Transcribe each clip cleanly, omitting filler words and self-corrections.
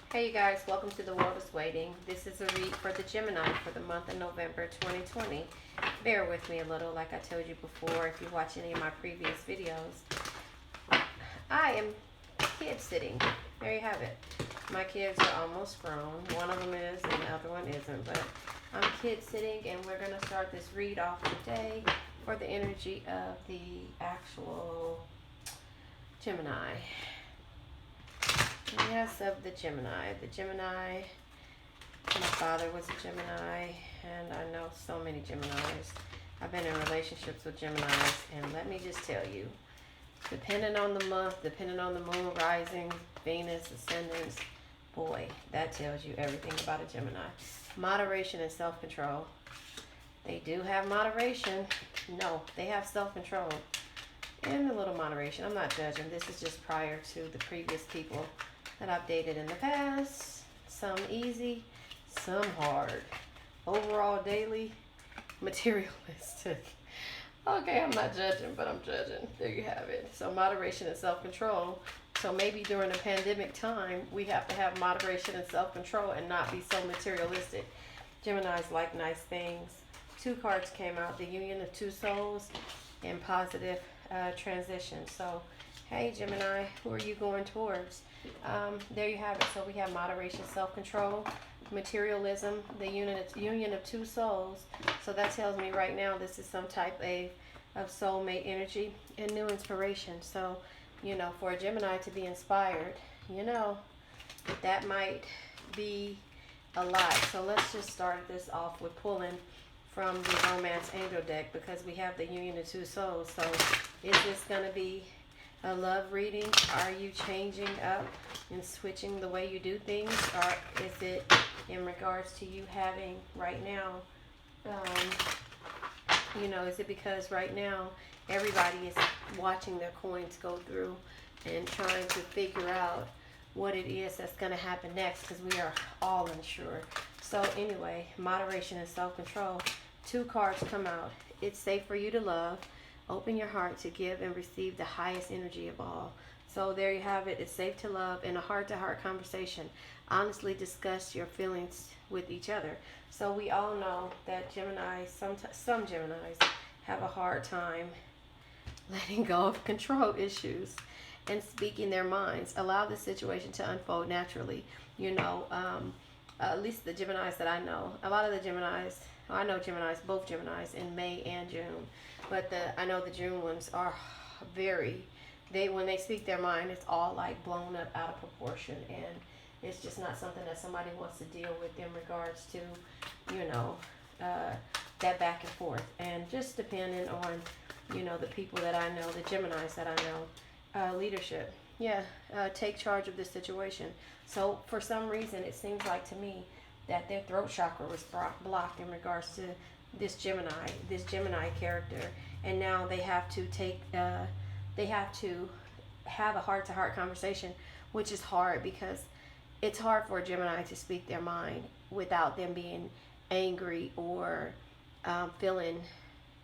Hey you guys, welcome to The World is Waiting. This is a read for the Gemini for the month of November 2020. Bear with me a little, like I told you before, if you watch any of my previous videos. I am kid sitting. There you have it. My kids are almost grown. One of them is and the other one isn't, but I'm kid sitting and we're going to start this read off today for the energy of the actual Gemini. Yes, of the Gemini. The Gemini, my father was a Gemini, and I know so many Geminis. I've been in relationships with Geminis, and let me just tell you, depending on the month, depending on the moon rising, Venus, ascendants, boy, that tells you everything about a Gemini. Moderation and self-control. They do have moderation. No, they have self-control and a little moderation. I'm not judging. This is just prior to the previous people that I've dated in the past. Some easy, some hard. Overall, daily, materialistic. Okay, I'm not judging, but I'm judging. There you have it. So moderation and self-control. So maybe during a pandemic time, we have to have moderation and self-control and not be so materialistic. Geminis like nice things. Two cards came out, the union of two souls and positive transition. So, hey Gemini, who are you going towards? There you have it. So we have moderation, self-control, materialism, the union of two souls. So that tells me right now this is some type of soulmate energy and new inspiration. So, for a Gemini to be inspired, that might be a lot. So let's just start this off with pulling from the Romance Angel deck because we have the union of two souls. So is this going to be a love reading? Are you changing up and switching the way you do things? Or is it in regards to you having right now, is it because right now everybody is watching their coins go through and trying to figure out what it is that's going to happen next because we are all unsure. So anyway, moderation and self-control. Two cards come out. It's safe for you to love. Open your heart to give and receive the highest energy of all. So there you have it. It's safe to love in a heart-to-heart conversation. Honestly discuss your feelings with each other. So we all know that Geminis, some Geminis have a hard time letting go of control issues and speaking their minds. Allow the situation to unfold naturally. At least the Geminis that I know. A lot of the Geminis, I know Geminis, both Geminis in May and June. But I know the June ones are when they speak their mind, it's all like blown up out of proportion. And it's just not something that somebody wants to deal with in regards to, that back and forth. And just depending on, the people that I know, the Geminis that I know, leadership. Yeah, take charge of this situation. So for some reason, it seems like to me that their throat chakra was blocked in regards to this Gemini character, and now they have to have a heart-to-heart conversation, which is hard because it's hard for a Gemini to speak their mind without them being angry or feeling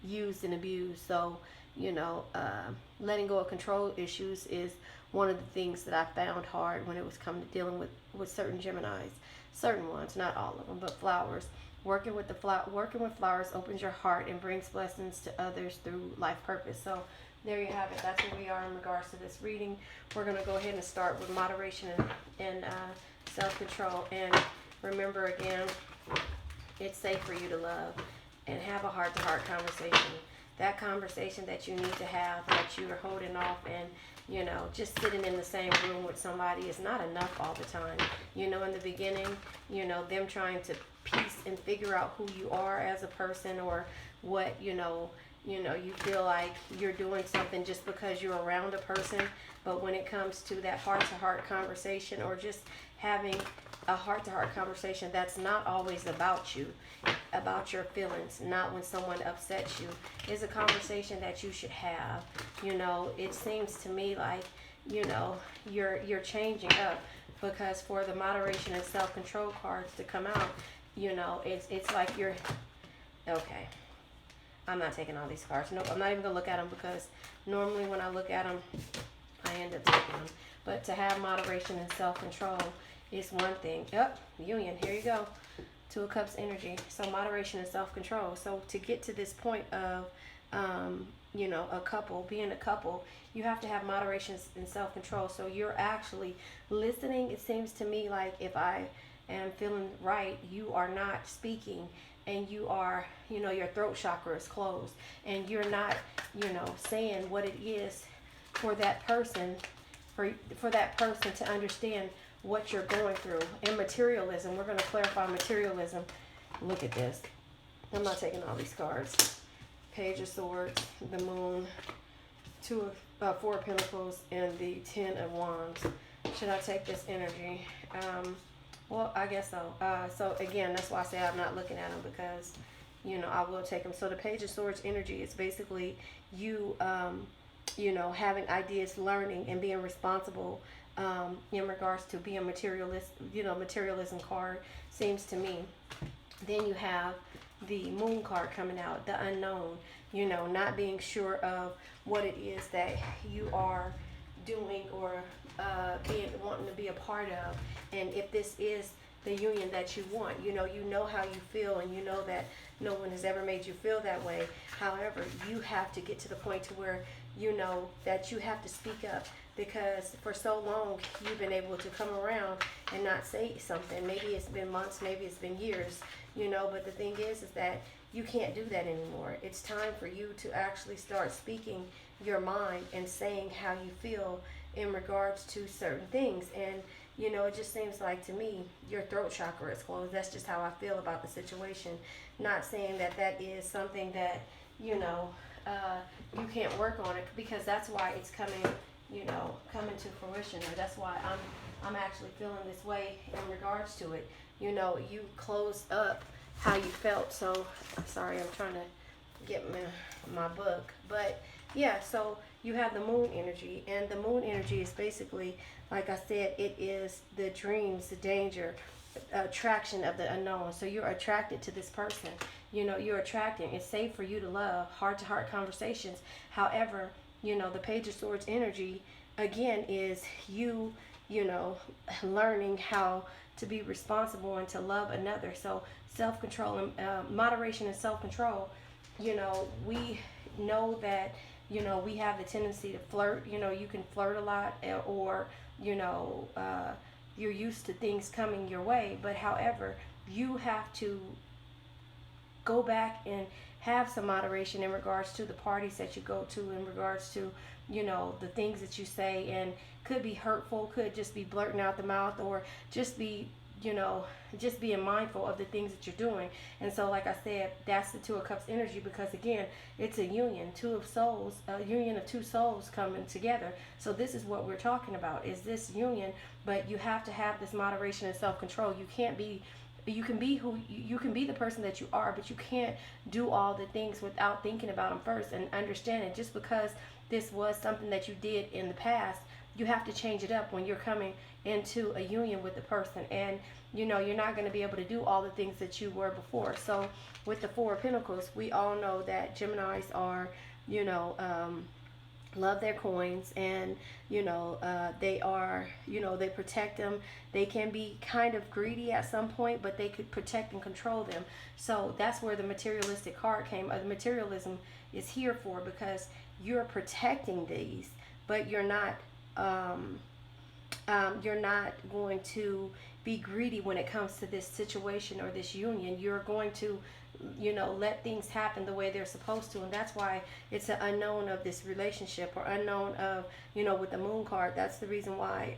used and abused. So letting go of control issues is one of the things that I found hard when it was coming to dealing with certain Geminis. Certain ones, not all of them, but flowers. Working with flowers opens your heart and brings blessings to others through life purpose. So there you have it. That's where we are in regards to this reading. We're going to go ahead and start with moderation and self-control. And remember again, it's safe for you to love and have a heart-to-heart conversation. That conversation that you need to have, that you're holding off and just sitting in the same room with somebody is not enough all the time. In the beginning, them trying to piece and figure out who you are as a person or what, you feel like you're doing something just because you're around a person. But when it comes to that heart-to-heart conversation or just having a heart-to-heart conversation that's not always about you, about your feelings, not when someone upsets you, is a conversation that you should have. It seems to me like, you're changing up because for the moderation and self-control cards to come out, it's like you're, okay, I'm not taking all these cards. Nope, I'm not even going to look at them because normally when I look at them, I end up taking them. But to have moderation and self-control it's one thing. Yep, union, here you go. Two of Cups energy. So moderation and self-control. So to get to this point of, you know, a couple, being a couple, you have to have moderation and self-control. So you're actually listening. It seems to me like, if I am feeling right, you are not speaking, and you are, you know, your throat chakra is closed, and you're not, you know, saying what it is for that person, for that person to understand what you're going through. And materialism, we're going to clarify materialism. Look at this. I'm not taking all these cards. Page of Swords, the Moon, Four of Pentacles, and the Ten of Wands. Should I take this energy? Well, I guess so. So again, that's why I say I'm not looking at them, because, you know, I will take them. So the Page of Swords energy is basically you, you know, having ideas, learning, and being responsible in regards to being materialist. You know, materialism card seems to me. Then you have the Moon card coming out, the unknown, you know, not being sure of what it is that you are doing, or wanting to be a part of, and if this is the union that you want. You know how you feel, and you know that no one has ever made you feel that way. However, you have to get to the point to where you know that you have to speak up, because for so long you've been able to come around and not say something. Maybe it's been months, maybe it's been years, you know, but the thing is that you can't do that anymore. It's time for you to actually start speaking your mind and saying how you feel in regards to certain things. And you know, it just seems like to me your throat chakra is closed. That's just how I feel about the situation. Not saying that that is something that, you know, you can't work on it, because that's why it's coming, you know, coming to fruition, or that's why I'm actually feeling this way in regards to it. You know, you closed up how you felt. So sorry, I'm trying to get my book, but yeah, so you have the Moon energy, and the Moon energy is basically, like I said, it is the dreams, the danger, attraction of the unknown. So you're attracted to this person. You know, you're attracting. It's safe for you to love, heart-to-heart conversations. However, you know, the Page of Swords energy, again, is you, you know, learning how to be responsible and to love another. So self-control and moderation and self-control, you know, we know that, you know, we have the tendency to flirt. You know, you can flirt a lot, or, you know, you're used to things coming your way. But however, you have to go back and have some moderation in regards to the parties that you go to, in regards to, you know, the things that you say, and could be hurtful, could just be blurting out the mouth, or just be, you know, just being mindful of the things that you're doing. And so, like I said, that's the Two of Cups energy, because again, it's a union, two of souls, a union of two souls coming together. So this is what we're talking about, is this union. But you have to have this moderation and self-control. You can't be, you can be who you can be, the person that you are, but you can't do all the things without thinking about them first and understanding. Just because this was something that you did in the past, you have to change it up when you're coming into a union with the person. And you know, you're not going to be able to do all the things that you were before. So with the Four of Pentacles, we all know that Geminis are, you know, love their coins, and you know, they are, you know, they protect them. They can be kind of greedy at some point, but they could protect and control them. So that's where the materialistic card came. The materialism is here for, because you're protecting these, but you're not going to be greedy when it comes to this situation or this union. You're going to, you know, let things happen the way they're supposed to. And that's why it's an unknown of this relationship, or unknown of, you know, with the Moon card. That's the reason why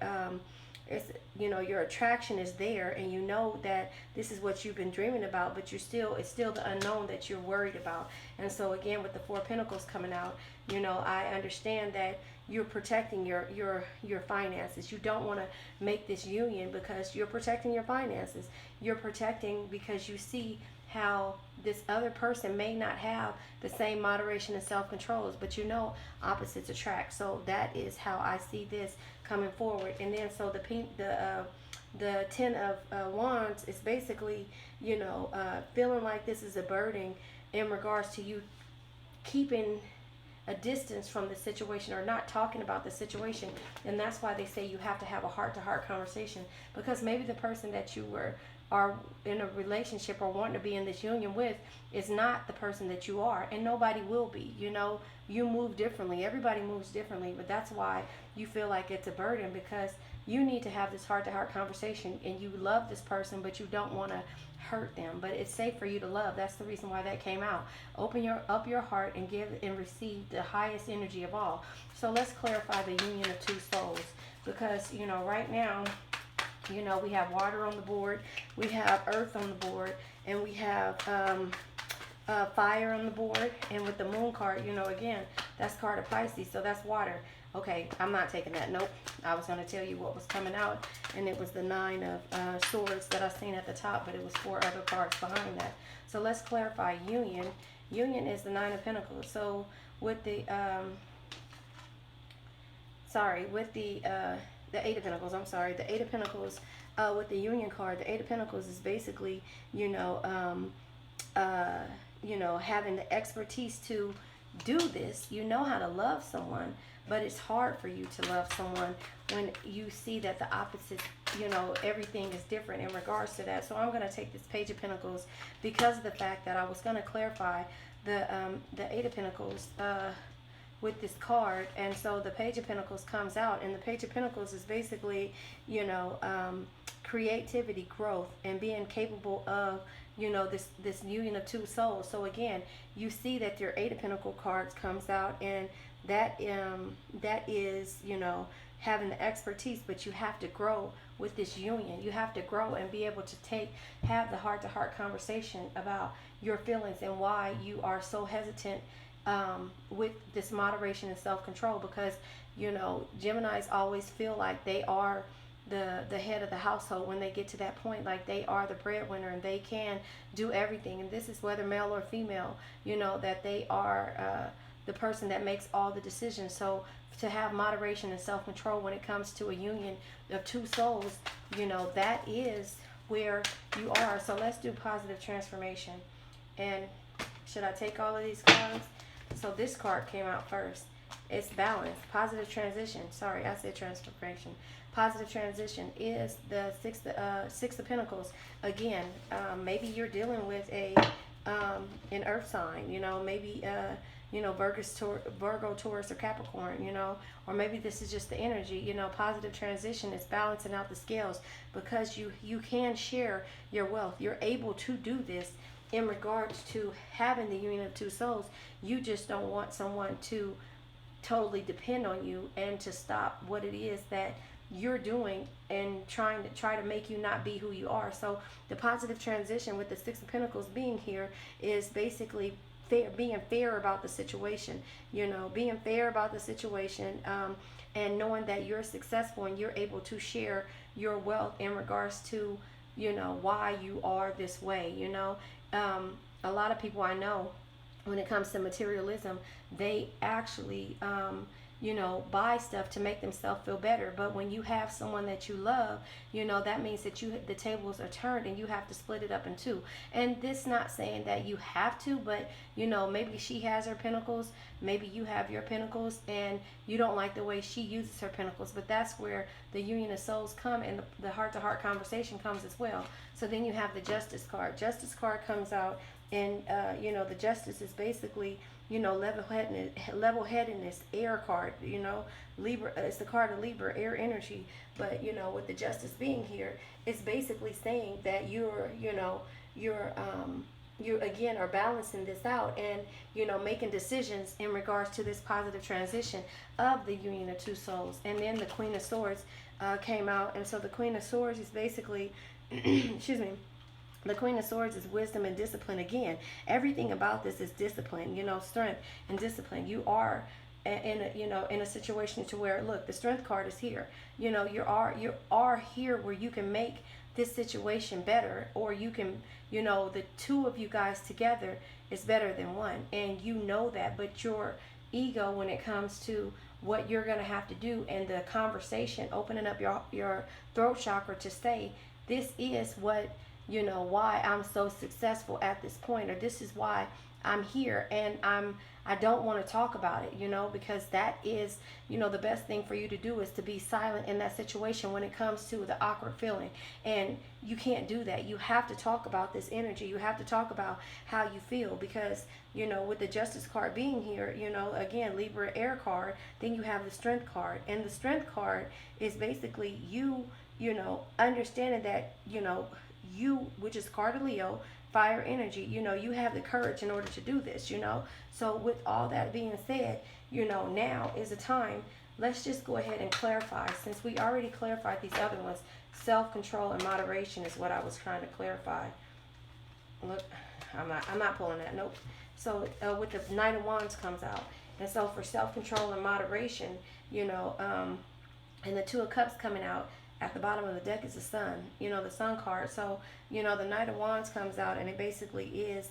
it's, you know, your attraction is there, and you know that this is what you've been dreaming about, but it's still the unknown that you're worried about. And so again, with the Four of Pentacles coming out, you know, I understand that you're protecting your finances. You don't want to make this union because you're protecting your finances. You're protecting because you see how this other person may not have the same moderation and self-controls, but you know, opposites attract. So that is how I see this coming forward. And then so the Ten of Wands is basically, you know, feeling like this is a burden in regards to you keeping a distance from the situation or not talking about the situation. And that's why they say you have to have a heart-to-heart conversation, because maybe the person that you are in a relationship or wanting to be in this union with is not the person that you are, and nobody will be. You move differently, everybody moves differently, but that's why you feel like it's a burden, because you need to have this heart-to-heart conversation, and you love this person but you don't want to hurt them, but it's safe for you to love. That's the reason why that came out. Open up your heart and give and receive the highest energy of all. So let's clarify the union of two souls, because right now, we have water on the board, we have earth on the board, and we have fire on the board. And with the moon card, again, that's card of Pisces, so that's water. Okay, I'm not taking that. Nope. I was going to tell you what was coming out, and it was the 9 of swords that I seen at the top, but it was 4 other cards behind that. So let's clarify union. Union is the 9 of Pentacles. So with the the 8 of Pentacles, I'm sorry, the 8 of Pentacles, with the union card, the 8 of Pentacles is basically, having the expertise to do this. You know how to love someone, but it's hard for you to love someone when you see that the opposite, everything is different in regards to that. So I'm going to take this Page of Pentacles, because of the fact that I was going to clarify the 8 of Pentacles with this card. And so the Page of Pentacles comes out, and the Page of Pentacles is basically, creativity, growth, and being capable of, this union of two souls. So again, you see that your 8 of Pentacles cards comes out, and that is, having the expertise, but you have to grow with this union. You have to grow and be able to have the heart-to-heart conversation about your feelings and why you are so hesitant with this moderation and self-control, because Geminis always feel like they are the head of the household when they get to that point, like they are the breadwinner and they can do everything. And this is whether male or female, that they are the person that makes all the decisions. So to have moderation and self-control when it comes to a union of two souls, that is where you are. So let's do positive transformation. And should I take all of these cards? So this card came out first. It's balance. Positive transition. Sorry, I said transformation. Positive transition is the six of Pentacles. Again, maybe you're dealing with an earth sign. Maybe Virgo, Taurus, or Capricorn. Or maybe this is just the energy. Positive transition is balancing out the scales, because you can share your wealth. You're able to do this in regards to having the union of two souls. You just don't want someone to totally depend on you and to stop what it is that you're doing and try to make you not be who you are. So the positive transition with the 6 of Pentacles being here is basically being fair about the situation, being fair about the situation, and knowing that you're successful and you're able to share your wealth in regards to, why you are this way. A lot of people I know, when it comes to materialism, they actually, buy stuff to make themselves feel better. But when you have someone that you love, that means that the tables are turned and you have to split it up in two. And this not saying that you have to, but maybe she has her pentacles, maybe you have your pentacles, and you don't like the way she uses her pentacles. But that's where the union of souls come, and the heart-to-heart conversation comes as well. So then you have the Justice card. Justice card comes out, and the Justice is basically level-headedness, air card, Libra. It's the card of Libra, air energy. But with the Justice being here, it's basically saying that you again are balancing this out and making decisions in regards to this positive transition of the union of two souls. And then the Queen of Swords came out, and so the Queen of Swords is basically excuse me. The Queen of Swords is wisdom and discipline. Again, everything about this is discipline, strength and discipline. You are in a situation to where, look, the Strength card is here. You are here where you can make this situation better, or you can, the two of you guys together is better than one, and that. But your ego, when it comes to what you're going to have to do, and the conversation, opening up your throat chakra to say, this is what why I'm so successful at this point, or this is why I'm here, and I don't want to talk about it, because that is, the best thing for you to do is to be silent in that situation when it comes to the awkward feeling. And you can't do that. You have to talk about this energy. You have to talk about how you feel, because, with the Justice card being here, again, Libra air card, then you have the Strength card. And the Strength card is basically you, understanding that, you, which is card of Leo, fire energy, you have the courage in order to do this, So with all that being said, now is the time. Let's just go ahead and clarify, since we already clarified these other ones. Self-control and moderation is what I was trying to clarify. Look, I'm not pulling that. Nope. So with the Knight of Wands comes out. And so for self-control and moderation, and the Two of Cups coming out, at the bottom of the deck is the Sun, the Sun card. So, the Knight of Wands comes out, and it basically is,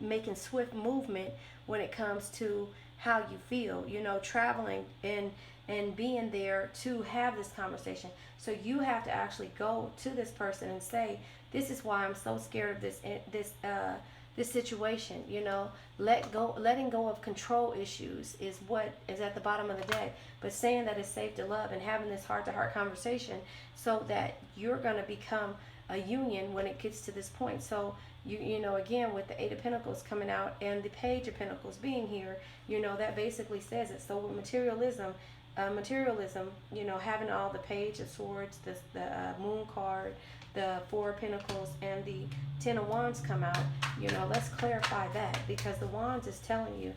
making swift movement when it comes to how you feel, traveling and being there to have this conversation. So you have to actually go to this person and say, this is why I'm so scared of this situation, letting go of control issues is what is at the bottom of the deck, but saying that it's safe to love and having this heart-to-heart conversation so that you're going to become a union when it gets to this point. So again, with the Eight of Pentacles coming out and the Page of Pentacles being here, that basically says it. So with materialism, having all the Page of Swords, the Moon card, the Four of Pentacles, and the Ten of Wands come out, let's clarify that, because the Wands is telling you,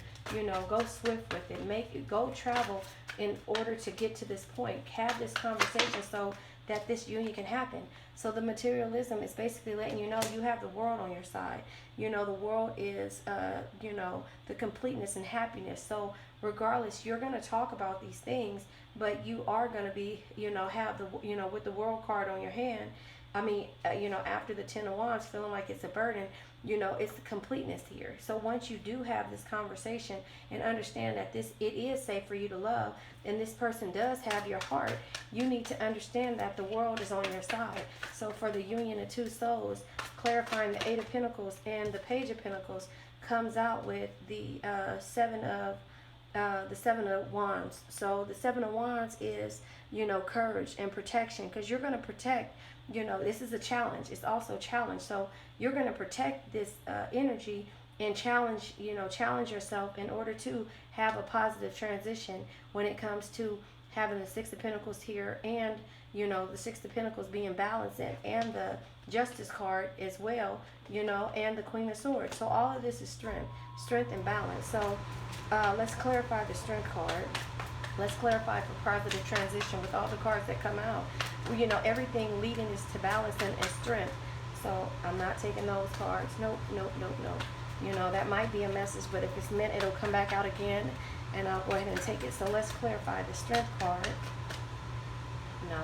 go swift with it, go travel in order to get to this point, have this conversation so that this union can happen. So the materialism is basically letting you know you have the world on your side. The world is, the completeness and happiness. So regardless, you're going to talk about these things, but you are going to be, have the, with the World card on your hand. After the Ten of Wands, feeling like it's a burden, it's the completeness here. So once you do have this conversation and understand that it is safe for you to love, and this person does have your heart, you need to understand that the world is on your side. So for the union of two souls, clarifying the Eight of Pentacles and the Page of Pentacles comes out with the Seven of Wands. So the Seven of Wands is, courage and protection, because you're going to protect. This is a challenge. It's also a challenge. So you're going to protect this energy and challenge yourself in order to have a positive transition when it comes to having the Six of Pentacles here, and, the Six of Pentacles being balanced, and the Justice card as well, and the Queen of Swords. So all of this is strength and balance. So let's clarify the Strength card. Let's clarify for positive transition with all the cards that come out. Everything leading is to balance and strength. So I'm not taking those cards. Nope. That might be a message, but if it's meant, it'll come back out again, and I'll go ahead and take it. So let's clarify the Strength card. No.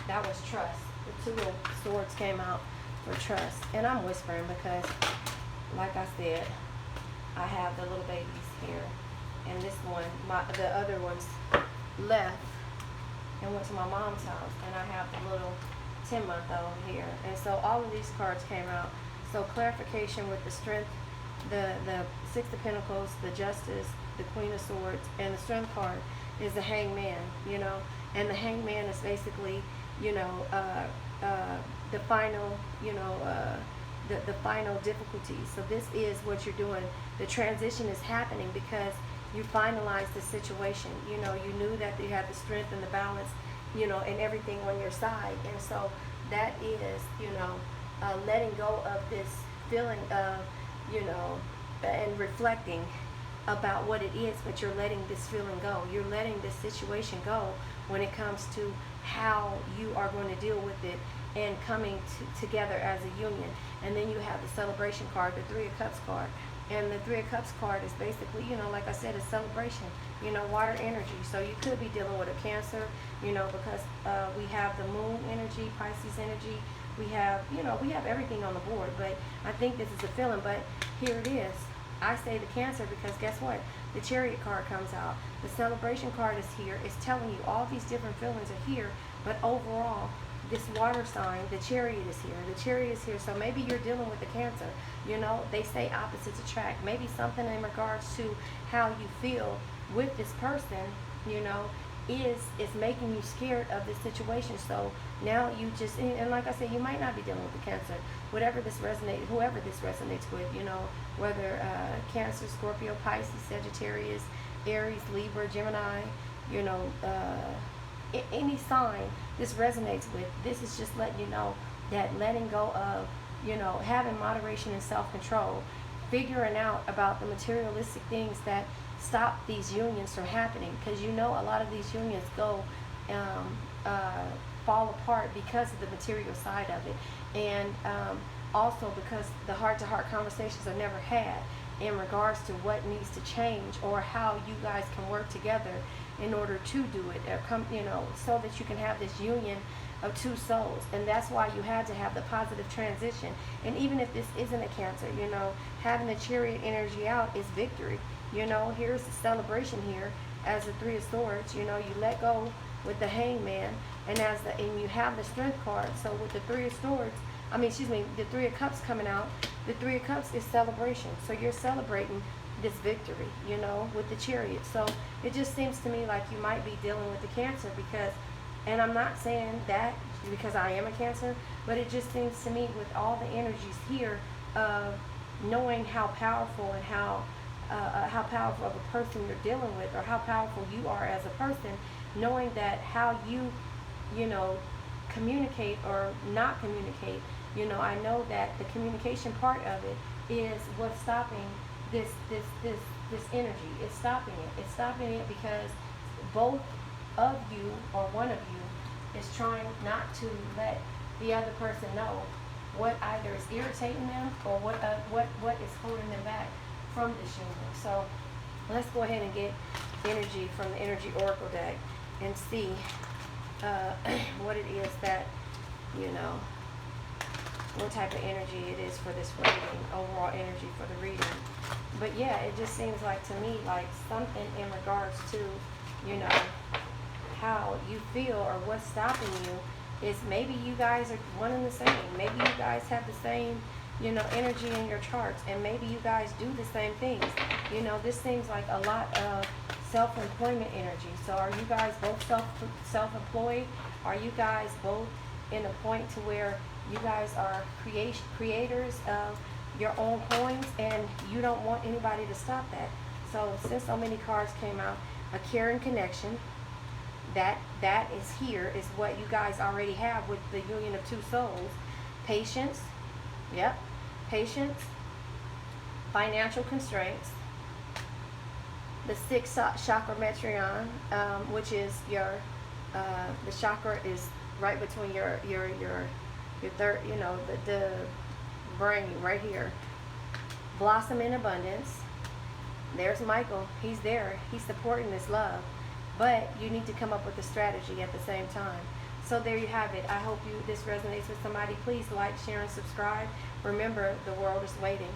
That was trust. The Two of Swords came out for trust. And I'm whispering because, like I said, I have the little babies here. And this one, the other ones left and went to my mom's house, and I have the little 10-month-old here. And so all of these cards came out. So clarification with the Strength, the Six of Pentacles, the Justice, the Queen of Swords, and the Strength card is the Hangman, and the Hangman is basically, the final, the final difficulty. So this is what you're doing. The transition is happening because you finalized the situation. You knew that you had the strength and the balance, and everything on your side. And so that is, letting go of this feeling of, and reflecting about what it is, but you're letting this feeling go. You're letting this situation go when it comes to how you are going to deal with it and coming together as a union. And then you have the Celebration card, the Three of Cups card. And the Three of Cups card is basically, like I said, a celebration, water energy. So you could be dealing with a Cancer, because we have the Moon energy, Pisces energy. We have, we have everything on the board. But I think this is a feeling. But here it is. I say the Cancer because guess what? The Chariot card comes out. The Celebration card is here. It's telling you all these different feelings are here, but overall, this water sign, the Chariot is here. The Chariot is here. So maybe you're dealing with the Cancer. You know, they say opposites attract. Maybe something in regards to how you feel with this person, you know, is making you scared of this situation. So now you just, and like I said, you might not be dealing with the Cancer. Whatever this resonates, whoever this resonates with, you know, whether Cancer, Scorpio, Pisces, Sagittarius, Aries, Libra, Gemini, you know, any sign this resonates with, this is just letting you know that letting go of, you know, having moderation and self-control, figuring out about the materialistic things that stop these unions from happening, because you know a lot of these unions go fall apart because of the material side of it, and also because the heart-to-heart conversations are never had in regards to what needs to change or how you guys can work together in order to do it, or come, you know, so that you can have this union of two souls. And that's why you had to have the positive transition. And even if this isn't a Cancer, you know, having the Chariot energy out is victory. You know, here's the Celebration here as the Three of Swords. You know, you let go with the Hangman, and you have the Strength card. So with the Three of Swords, the Three of Cups coming out, the Three of Cups is celebration. So you're celebrating this victory, you know, with the Chariot. So it just seems to me like you might be dealing with the Cancer because, and I'm not saying that because I am a Cancer, but it just seems to me with all the energies here of knowing how powerful and how powerful of a person you're dealing with, or how powerful you are as a person, knowing that how you know, communicate or not communicate. You know, I know that the communication part of it is what's stopping this energy. It's stopping it. It's stopping it because both of you, or one of you, is trying not to let the other person know what either is irritating them or what is holding them back from this union. So let's go ahead and get energy from the Energy Oracle deck and see what it is that, you know, what type of energy it is for this reading, overall energy for the reading. But yeah, it just seems like to me like something in regards to, you know, how you feel or what's stopping you is maybe you guys are one and the same. Maybe you guys have the same, you know, energy in your charts, and maybe you guys do the same things. You know, this seems like a lot of self-employment energy. So are you guys both self-employed? Are you guys both in a point to where you guys are creators of your own coins, and you don't want anybody to stop that? So since so many cards came out, a caring connection, that is here, is what you guys already have with the union of two souls. Patience, yep, patience, financial constraints, the sixth chakra metrion, which is your, the chakra is right between your third, you know, the brain right here. Blossom in abundance. There's Michael. He's there. He's supporting this love. But you need to come up with a strategy at the same time. So there you have it. I hope this resonates with somebody. Please like, share, and subscribe. Remember, the world is waiting.